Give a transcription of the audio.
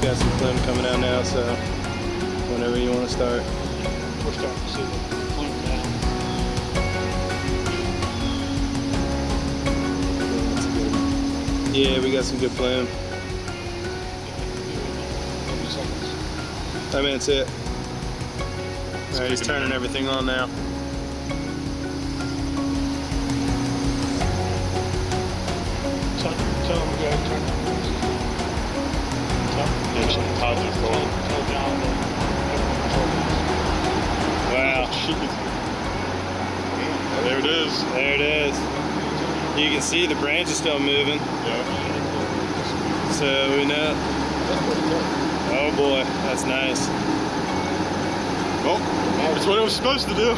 got some plume coming out now, so whenever you want to start. We're starting to see the plume down. Yeah, we got some good plume. I mean, that's it. Alright, he's turning everything on now. Tell him to go ahead and turn it on. Tell John to Wow. There it is. There it is. You can see the branch is still moving. Yeah. So we know. Oh boy, that's nice. Well, it's what it was supposed to do.